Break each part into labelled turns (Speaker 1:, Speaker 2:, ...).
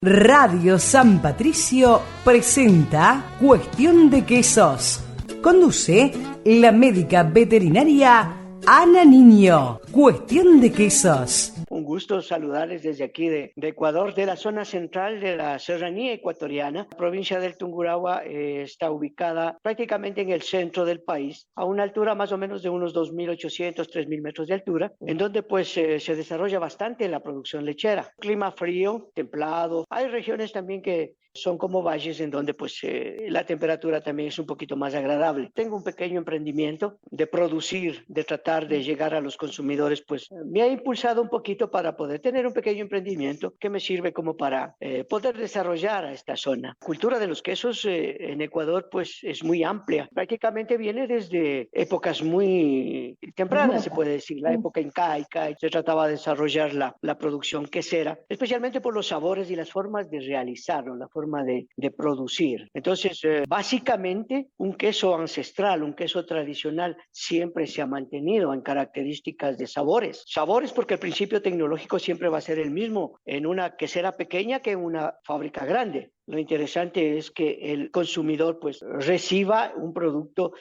Speaker 1: Radio San Patricio presenta Cuestión de Quesos. Conduce la médica veterinaria Ana Niño. Cuestión de Quesos.
Speaker 2: Un gusto saludarles desde aquí de Ecuador, de la zona central de la serranía ecuatoriana. La provincia del Tungurahua está ubicada prácticamente en el centro del país, a una altura más o menos de unos 2.800, 3.000 metros de altura, en donde pues se desarrolla bastante la producción lechera. Clima frío, templado. Hay regiones también que son como valles en donde pues la temperatura también es un poquito más agradable. Tengo un pequeño emprendimiento de producir, de tratar de llegar a los consumidores, pues me ha impulsado un poquito para poder tener un pequeño emprendimiento que me sirve como para poder desarrollar a esta zona. La cultura de los quesos en Ecuador pues es muy amplia. Prácticamente viene desde épocas muy tempranas, se puede decir, la época incaica. Se trataba de desarrollar la producción quesera, especialmente por los sabores y las formas de realizarlo, la forma de producir. Entonces, básicamente, un queso ancestral, un queso tradicional, siempre se ha mantenido en características de sabores. Sabores porque el principio tecnológico siempre va a ser el mismo en una quesera pequeña que en una fábrica grande. Lo interesante es que el consumidor pues reciba un producto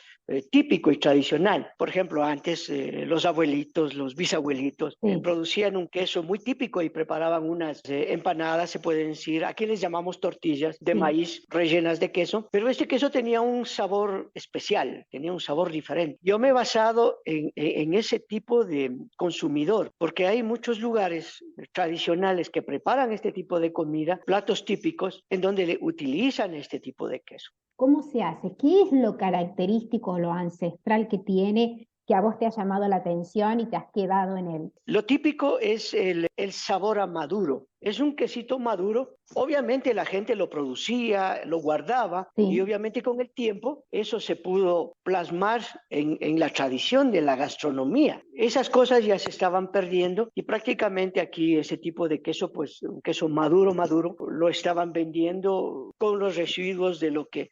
Speaker 2: típico y tradicional. Por ejemplo, antes los abuelitos, los bisabuelitos producían un queso muy típico y preparaban unas empanadas, se pueden decir, aquí les llamamos tortillas de maíz rellenas de queso, pero este queso tenía un sabor especial, tenía un sabor diferente. Yo me he basado en ese tipo de consumidor, porque hay muchos lugares tradicionales que preparan este tipo de comida, platos típicos, en donde le utilizan este tipo de queso.
Speaker 3: ¿Cómo se hace? ¿Qué es lo característico, lo ancestral que tiene, que a vos te ha llamado la atención y te has quedado en él?
Speaker 2: Lo típico es el sabor a maduro. Es un quesito maduro. Obviamente la gente lo producía, lo guardaba y obviamente con el tiempo eso se pudo plasmar en la tradición de la gastronomía. Esas cosas ya se estaban perdiendo y prácticamente aquí ese tipo de queso, pues un queso maduro, lo estaban vendiendo con los residuos de lo que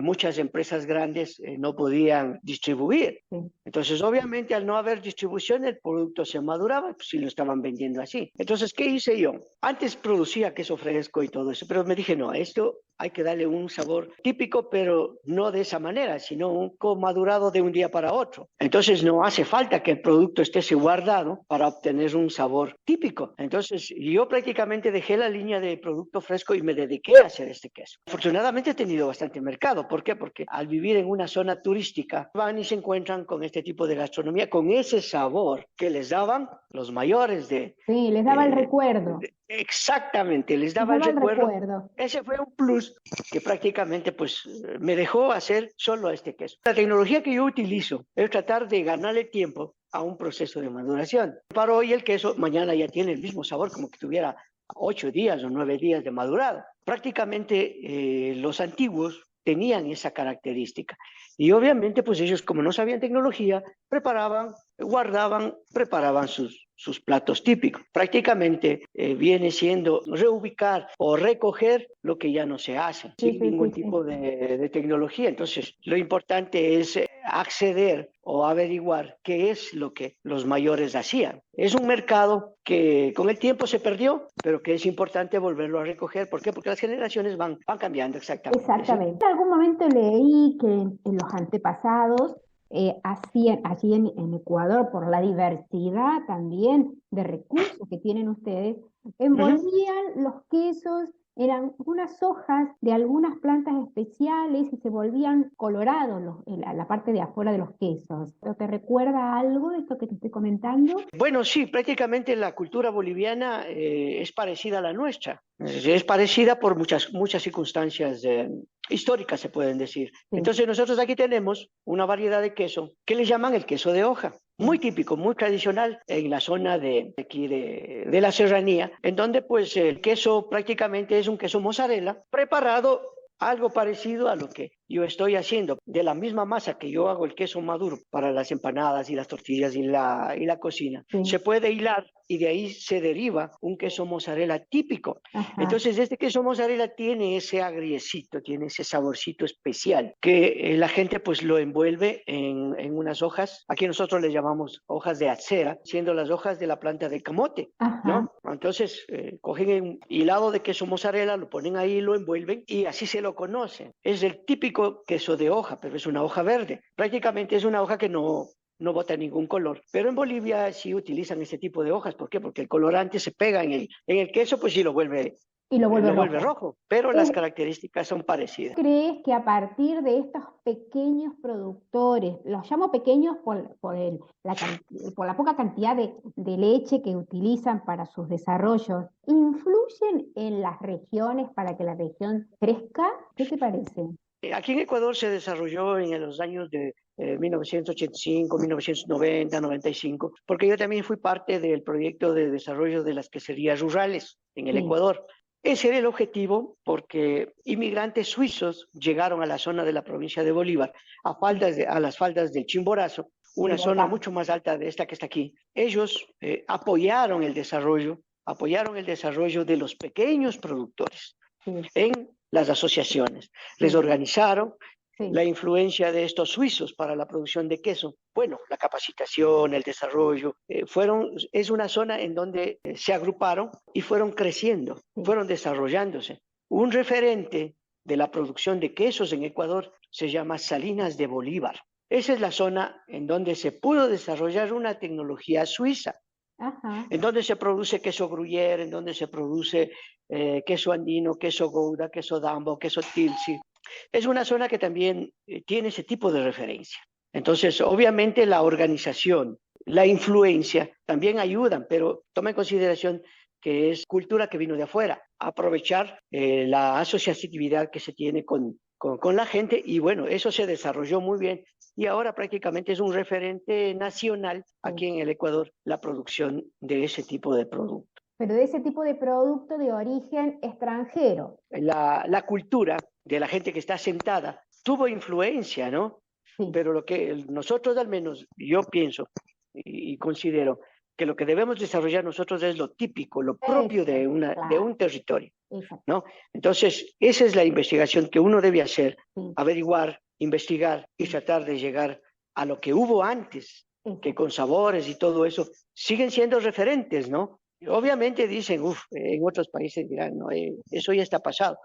Speaker 2: muchas empresas grandes no podían distribuir. Entonces, obviamente, al no haber distribución, el producto se maduraba, pues si lo estaban vendiendo así. Entonces, ¿qué hice yo? Antes producía queso fresco y todo eso, pero me dije, no, a esto hay que darle un sabor típico, pero no de esa manera, sino un madurado de un día para otro. Entonces, no hace falta que el producto esté guardado para obtener un sabor típico. Entonces, yo prácticamente dejé la línea de producto fresco y me dediqué a hacer este queso. Afortunadamente, he tenido bastante mercado. ¿Por qué? Porque al vivir en una zona turística, van y se encuentran con este tipo de gastronomía, con ese sabor que les daban los mayores de...
Speaker 3: Sí, les daba el recuerdo.
Speaker 2: Exactamente, les daba el recuerdo. Ese fue un plus que prácticamente pues me dejó hacer solo este queso. La tecnología que yo utilizo es tratar de ganarle tiempo a un proceso de maduración. Para hoy el queso mañana ya tiene el mismo sabor como que tuviera 8 días o 9 días de madurado. Prácticamente los antiguos tenían esa característica. Y obviamente, pues ellos, como no sabían tecnología, preparaban, guardaban, preparaban sus platos típicos. Prácticamente viene siendo reubicar o recoger lo que ya no se hace, sin ningún tipo de tecnología. Entonces, lo importante es acceder o averiguar qué es lo que los mayores hacían. Es un mercado que con el tiempo se perdió, pero que es importante volverlo a recoger. ¿Por qué? Porque las generaciones van cambiando exactamente.
Speaker 3: Exactamente. En algún momento leí que en los antepasados hacían allí en Ecuador, por la diversidad también de recursos que tienen ustedes, envolvían los quesos, eran unas hojas de algunas plantas especiales y se volvían colorados la parte de afuera de los quesos. ¿Te recuerda algo de esto que te estoy comentando?
Speaker 2: Bueno, sí, prácticamente la cultura boliviana es parecida a la nuestra. Es parecida por muchas circunstancias históricas, se pueden decir. Entonces nosotros aquí tenemos una variedad de queso que le llaman el queso de hoja. Muy típico, muy tradicional en la zona de aquí de la serranía, en donde pues el queso prácticamente es un queso mozzarella preparado algo parecido a lo que yo estoy haciendo de la misma masa que yo hago el queso maduro para las empanadas y las tortillas y la cocina,
Speaker 3: Sí.
Speaker 2: se puede hilar y de ahí se deriva un queso mozzarella típico.
Speaker 3: Ajá.
Speaker 2: Entonces, este queso mozzarella tiene ese agriecito, tiene ese saborcito especial que la gente pues lo envuelve en unas hojas. Aquí nosotros le llamamos hojas de acera, siendo las hojas de la planta de camote,
Speaker 3: Ajá.
Speaker 2: ¿no? Entonces, cogen un hilado de queso mozzarella, lo ponen ahí, lo envuelven y así se lo conocen. Es el típico queso de hoja, pero es una hoja verde. Prácticamente es una hoja que no bota ningún color. Pero en Bolivia sí utilizan este tipo de hojas. ¿Por qué? Porque el colorante se pega en el queso, pues sí
Speaker 3: Y lo vuelve
Speaker 2: lo vuelve
Speaker 3: rojo.
Speaker 2: rojo, pero las características son parecidas.
Speaker 3: ¿Crees que a partir de estos pequeños productores, los llamo pequeños por la poca cantidad de leche que utilizan para sus desarrollos, influyen en las regiones para que la región crezca? ¿Qué te parece?
Speaker 2: Aquí en Ecuador se desarrolló en los años de 1985, 1990, 95, porque yo también fui parte del proyecto de desarrollo de las queserías rurales en el
Speaker 3: Sí.
Speaker 2: Ecuador. Ese era el objetivo porque inmigrantes suizos llegaron a la zona de la provincia de Bolívar, a las faldas del Chimborazo, una
Speaker 3: Sí,
Speaker 2: zona
Speaker 3: acá.
Speaker 2: mucho más alta de esta que está aquí. Ellos apoyaron el desarrollo de los pequeños productores
Speaker 3: Sí,
Speaker 2: en las asociaciones. Les
Speaker 3: sí,
Speaker 2: organizaron
Speaker 3: sí.
Speaker 2: la influencia de estos suizos para la producción de queso. Bueno, la capacitación, el desarrollo, es una zona en donde se agruparon y fueron creciendo,
Speaker 3: Sí.
Speaker 2: fueron desarrollándose. Un referente de la producción de quesos en Ecuador se llama Salinas de Bolívar. Esa es la zona en donde se pudo desarrollar una tecnología suiza,
Speaker 3: Ajá.
Speaker 2: en donde se produce queso gruyere, en donde se produce queso andino, queso gouda, queso dambo, queso tilsi. Es una zona que también tiene ese tipo de referencia. Entonces, obviamente la organización, la influencia también ayudan, pero toma en consideración que es cultura que vino de afuera, aprovechar la asociatividad que se tiene con la gente y bueno, eso se desarrolló muy bien y ahora prácticamente es un referente nacional aquí en el Ecuador la producción de ese tipo de producto.
Speaker 3: Pero de ese tipo de producto de origen extranjero.
Speaker 2: La cultura de la gente que está sentada tuvo influencia, ¿no?
Speaker 3: Sí.
Speaker 2: Pero lo que nosotros al menos, yo pienso y considero que lo que debemos desarrollar nosotros es lo típico, lo propio de un
Speaker 3: Claro.
Speaker 2: territorio,
Speaker 3: Exacto.
Speaker 2: ¿no? Entonces, esa es la investigación que uno debe hacer,
Speaker 3: Sí.
Speaker 2: averiguar, investigar y tratar de llegar a lo que hubo antes, que
Speaker 3: Exacto.
Speaker 2: con sabores y todo eso siguen siendo referentes, ¿no? Obviamente dicen, en otros países dirán, no, eso ya está pasado.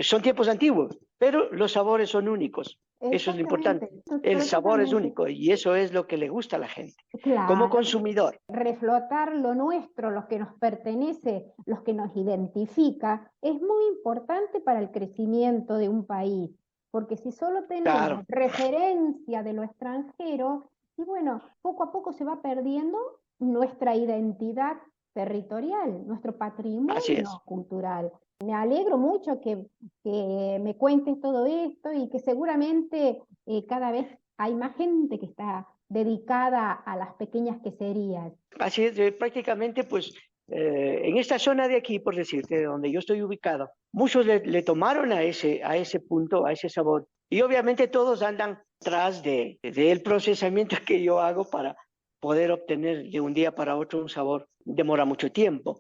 Speaker 2: Son tiempos antiguos, pero los sabores son únicos. Eso es lo importante.
Speaker 3: Exactamente.
Speaker 2: El sabor es
Speaker 3: Totalmente.
Speaker 2: único y eso es lo que le gusta a la gente.
Speaker 3: Claro.
Speaker 2: Como consumidor.
Speaker 3: Reflotar lo nuestro, lo que nos pertenece, lo que nos identifica, es muy importante para el crecimiento de un país, porque si solo tenemos
Speaker 2: Claro.
Speaker 3: referencia de lo extranjero, y bueno, poco a poco se va perdiendo nuestra identidad territorial, nuestro
Speaker 2: Así es.
Speaker 3: patrimonio cultural. Me alegro mucho que me cuentes todo esto y que seguramente cada vez hay más gente que está dedicada a las pequeñas queserías.
Speaker 2: Así es, prácticamente pues en esta zona de aquí, por decirte, donde yo estoy ubicado, muchos le tomaron a ese punto, a ese sabor. Y obviamente todos andan tras del procesamiento que yo hago para poder obtener de un día para otro un sabor. Demora mucho tiempo.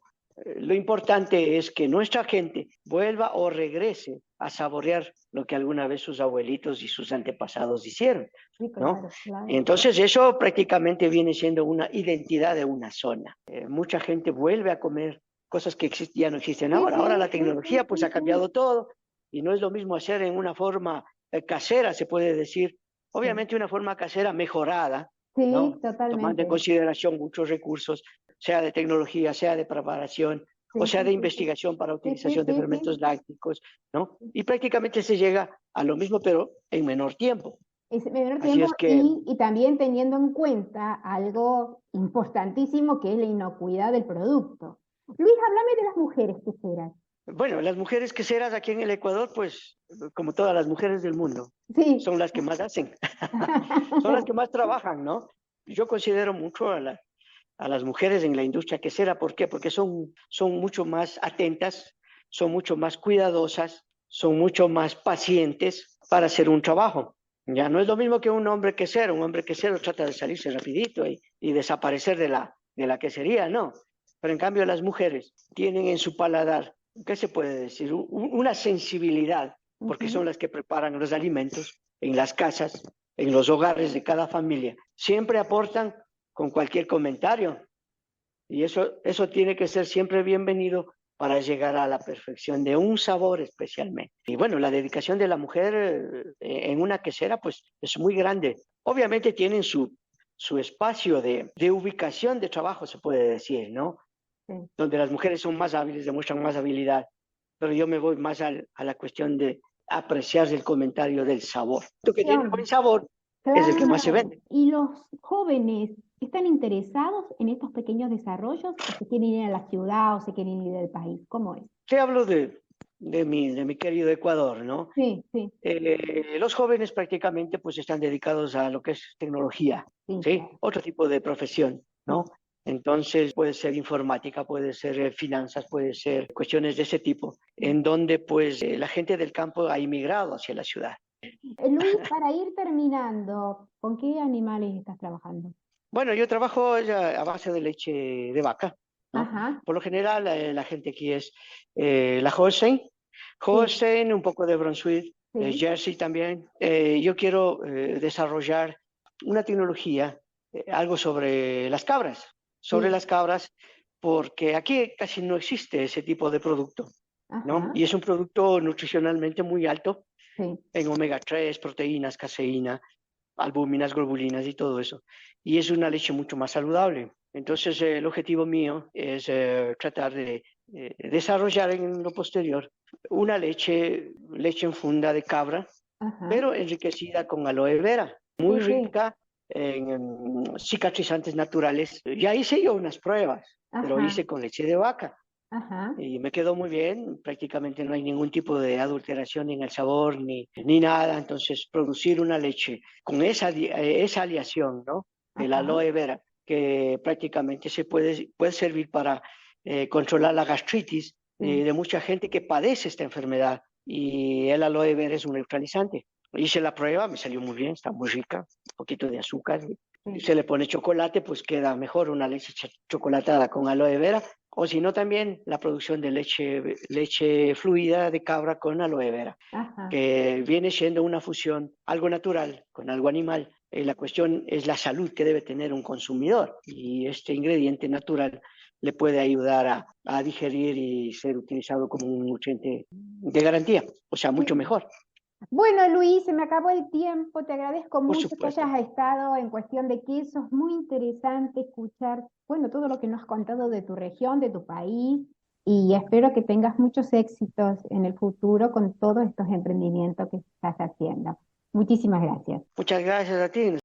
Speaker 2: Lo importante es que nuestra gente vuelva o regrese a saborear lo que alguna vez sus abuelitos y sus antepasados hicieron,
Speaker 3: Sí,
Speaker 2: ¿no?
Speaker 3: claro, claro.
Speaker 2: Entonces eso prácticamente viene siendo una identidad de una zona. Mucha gente vuelve a comer cosas que ya no existen ahora. Ahora la tecnología pues ha cambiado todo y no es lo mismo hacer en una forma casera, se puede decir. Obviamente una forma casera mejorada,
Speaker 3: Sí,
Speaker 2: ¿no? Tomando
Speaker 3: totalmente.
Speaker 2: en consideración muchos recursos, sea de tecnología, sea de preparación,
Speaker 3: Sí,
Speaker 2: o sea
Speaker 3: sí,
Speaker 2: de
Speaker 3: sí,
Speaker 2: investigación para
Speaker 3: sí,
Speaker 2: utilización de
Speaker 3: sí, sí.
Speaker 2: fermentos lácticos, ¿no? Y prácticamente se llega a lo mismo, pero en menor tiempo.
Speaker 3: Es menor
Speaker 2: Así
Speaker 3: tiempo
Speaker 2: es que,
Speaker 3: y también teniendo en cuenta algo importantísimo que es la inocuidad del producto. Luis, háblame de las mujeres queseras.
Speaker 2: bueno, las mujeres queseras aquí en el Ecuador, pues, como todas las mujeres del mundo,
Speaker 3: Sí.
Speaker 2: son las que más hacen, son las que más trabajan, ¿no? Yo considero mucho a las mujeres en la industria quesera, ¿por qué? Porque son mucho más atentas, son mucho más cuidadosas, son mucho más pacientes, para hacer un trabajo. Ya no es lo mismo que un hombre quesero. Un hombre quesero trata de salirse rapidito y desaparecer de la quesería, ¿no? Pero en cambio las mujeres tienen en su paladar, ¿qué se puede decir? Una sensibilidad, porque
Speaker 3: Ujú.
Speaker 2: son las que preparan los alimentos en las casas, en los hogares de cada familia. Siempre aportan con cualquier comentario y eso tiene que ser siempre bienvenido para llegar a la perfección de un sabor especialmente. Y bueno, la dedicación de la mujer en una quesera pues es muy grande. Obviamente tienen su espacio de ubicación de trabajo, se puede decir, ¿no?
Speaker 3: Sí.
Speaker 2: Donde las mujeres son más hábiles, demuestran más habilidad, pero yo me voy más a la cuestión de apreciar el comentario del sabor. Lo que tiene
Speaker 3: Claro,
Speaker 2: buen sabor es el que más se
Speaker 3: claro.
Speaker 2: vende.
Speaker 3: ¿Y los jóvenes están interesados en estos pequeños desarrollos o se quieren ir a la ciudad o se quieren ir del país? ¿Cómo es?
Speaker 2: Te hablo de mi querido Ecuador, ¿no?
Speaker 3: Sí, sí,
Speaker 2: Los jóvenes prácticamente pues están dedicados a lo que es tecnología,
Speaker 3: sí,
Speaker 2: ¿sí?
Speaker 3: claro.
Speaker 2: Otro tipo de profesión,
Speaker 3: Sí.
Speaker 2: ¿no? Entonces puede ser informática, puede ser finanzas, puede ser cuestiones de ese tipo, en donde pues la gente del campo ha inmigrado hacia la ciudad.
Speaker 3: Luis, para ir terminando, ¿con qué animales estás trabajando?
Speaker 2: Bueno, yo trabajo ya a base de leche de vaca, ¿no?
Speaker 3: Ajá,
Speaker 2: Por lo general la gente aquí es la Holstein,
Speaker 3: sí,
Speaker 2: Holstein, un poco de Brunswick,
Speaker 3: sí,
Speaker 2: Jersey también. Yo quiero desarrollar una tecnología, algo sobre
Speaker 3: sí,
Speaker 2: las cabras, porque aquí casi no existe ese tipo de producto, ¿no?
Speaker 3: ajá,
Speaker 2: Y es un producto nutricionalmente muy alto
Speaker 3: sí.
Speaker 2: en omega 3, proteínas, caseína, albúminas, globulinas y todo eso. Y es una leche mucho más saludable. Entonces, el objetivo mío es tratar de desarrollar en lo posterior una leche en funda de cabra,
Speaker 3: Ajá,
Speaker 2: pero enriquecida con aloe vera, muy
Speaker 3: sí, sí,
Speaker 2: rica en cicatrizantes naturales. Ya hice yo unas pruebas, pero
Speaker 3: ajá,
Speaker 2: hice con leche de vaca
Speaker 3: ajá,
Speaker 2: y me quedó muy bien, prácticamente no hay ningún tipo de adulteración ni en el sabor ni nada, entonces producir una leche con esa aleación, ¿no? Del
Speaker 3: ajá,
Speaker 2: aloe vera, que prácticamente puede servir para controlar la gastritis
Speaker 3: sí,
Speaker 2: de mucha gente que padece esta enfermedad y el aloe vera es un neutralizante. Hice la prueba, me salió muy bien, está muy rica, un poquito de azúcar. Si
Speaker 3: sí.
Speaker 2: se le pone chocolate, pues queda mejor una leche chocolatada con aloe vera o si no también la producción de leche fluida de cabra con aloe vera,
Speaker 3: Ajá.
Speaker 2: que viene siendo una fusión, algo natural con algo animal. La cuestión es la salud que debe tener un consumidor y este ingrediente natural le puede ayudar a digerir y ser utilizado como un nutriente de garantía, o sea, mucho
Speaker 3: Sí.
Speaker 2: mejor,
Speaker 3: Bueno, Luis, se me acabó el tiempo. Te agradezco
Speaker 2: por
Speaker 3: mucho que
Speaker 2: supuesto.
Speaker 3: hayas estado en cuestión de quesos. Muy interesante escuchar, bueno, todo lo que nos has contado de tu región, de tu país, y espero que tengas muchos éxitos en el futuro con todos estos emprendimientos que estás haciendo. Muchísimas gracias.
Speaker 2: Muchas gracias a ti.